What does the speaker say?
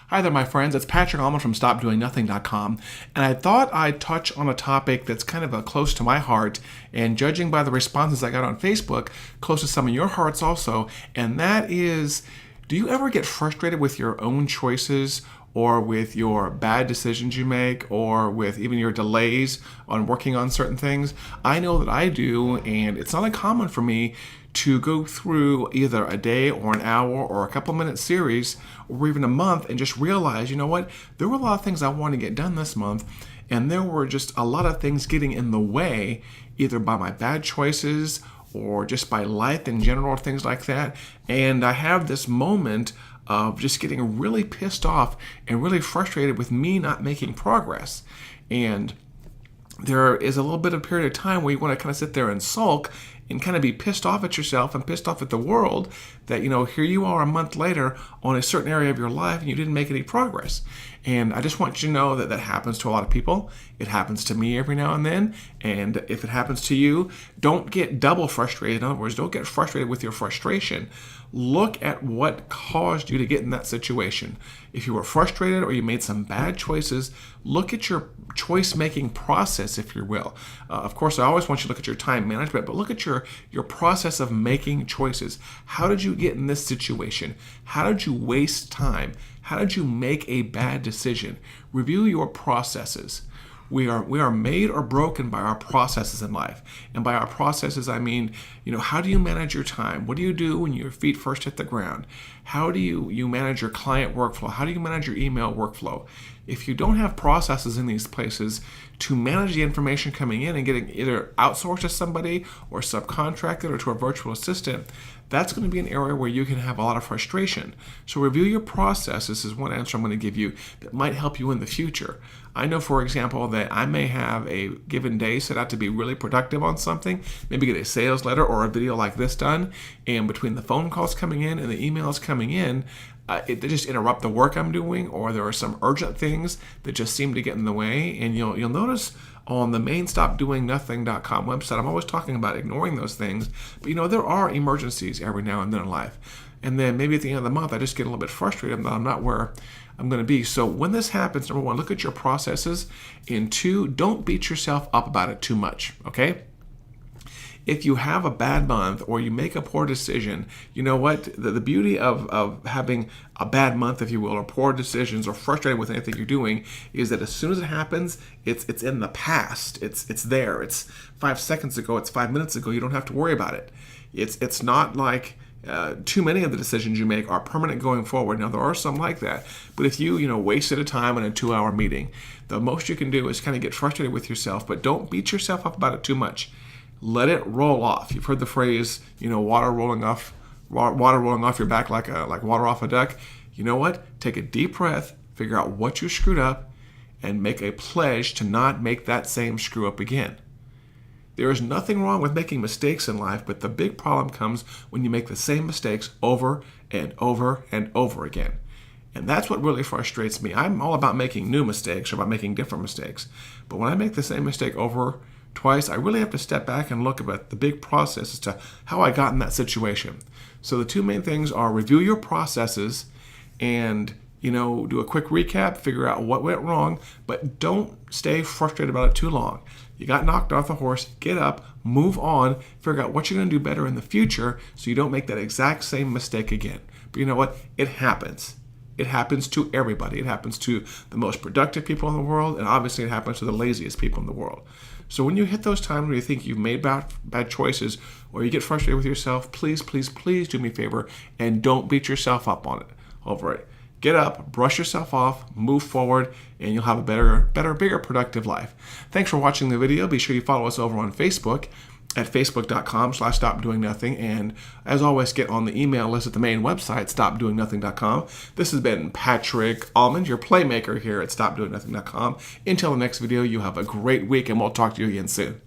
Hi there, my friends. It's Patrick Allmond from StopDoingNothing.com, and I thought I'd touch on a topic that's kind of close to my heart, and judging by the responses I got on Facebook, close to some of your hearts also, and that is, do you ever get frustrated with your own choices or with your bad decisions you make or with even your delays on working on certain things? I know that I do, and it's not uncommon for me to go through either a day or an hour or a couple minute series or even a month and just realize, you know what, there were a lot of things I want to get done this month, and there were just a lot of things getting in the way, either by my bad choices or just by life in general or things like that. And I have this moment of just getting really pissed off and really frustrated with me not making progress. And there is a little bit of a period of time where you want to kind of sit there and sulk and kind of be pissed off at yourself and pissed off at the world that, you know, here you are a month later on a certain area of your life and you didn't make any progress. And I just want you to know that that happens to a lot of people. It happens to me every now and then. And if it happens to you, don't get double frustrated. In other words, don't get frustrated with your frustration. Look at what caused you to get in that situation. If you were frustrated or you made some bad choices, look at your choice-making process, if you will. Of course, I always want you to look at your time management, but look at your process of making choices. How did you get in this situation? How did you waste time? How did you make a bad decision? Review your processes. We are made or broken by our processes in life. And by our processes, I mean, you know, how do you manage your time? What do you do when your feet first hit the ground? How do you manage your client workflow? How do you manage your email workflow? If you don't have processes in these places to manage the information coming in and getting either outsourced to somebody or subcontracted or to a virtual assistant, that's going to be an area where you can have a lot of frustration. So review your process. This is one answer I'm going to give you that might help you in the future. I know, for example, that I may have a given day set out to be really productive on something, maybe get a sales letter or a video like this done, and between the phone calls coming in and the emails coming in, they just interrupt the work I'm doing, or there are some urgent things that just seem to get in the way. And you'll notice on the main StopDoingNothing.com website, I'm always talking about ignoring those things. But you know, there are emergencies every now and then in life. And then maybe at the end of the month, I just get a little bit frustrated that I'm not where I'm going to be. So when this happens, number one, look at your processes. And two, don't beat yourself up about it too much, okay? If you have a bad month or you make a poor decision, you know what? The beauty of having a bad month, if you will, or poor decisions or frustrated with anything you're doing is that as soon as it happens, it's in the past. It's there. It's 5 seconds ago. It's 5 minutes ago. You don't have to worry about it. It's not like too many of the decisions you make are permanent going forward. Now, there are some like that. But if you wasted a time in a 2-hour meeting, the most you can do is kind of get frustrated with yourself, but don't beat yourself up about it too much. Let it roll off. You've heard the phrase, water rolling off your back like water off a duck. You know what? Take a deep breath, figure out what you screwed up, and make a pledge to not make that same screw up again. There is nothing wrong with making mistakes in life, but the big problem comes when you make the same mistakes over and over and over again. And that's what really frustrates me. I'm all about making new mistakes or about making different mistakes. But when I make the same mistake over twice, I really have to step back and look at the big process as to how I got in that situation. So the two main things are review your processes and, do a quick recap, figure out what went wrong, but don't stay frustrated about it too long. You got knocked off the horse, get up, move on, figure out what you're going to do better in the future so you don't make that exact same mistake again. But you know what? It happens. It happens to everybody. It happens to the most productive people in the world, and obviously it happens to the laziest people in the world. So when you hit those times where you think you've made bad choices or you get frustrated with yourself, please, please, please do me a favor and don't beat yourself up on it over it. Get up, brush yourself off, move forward, and you'll have a better, bigger, productive life. Thanks for watching the video. Be sure you follow us over on Facebook at facebook.com/stopdoingnothing. And as always, get on the email list at the main website, stopdoingnothing.com. This has been Patrick Allmond, your playmaker here at stopdoingnothing.com. Until the next video, you have a great week, and we'll talk to you again soon.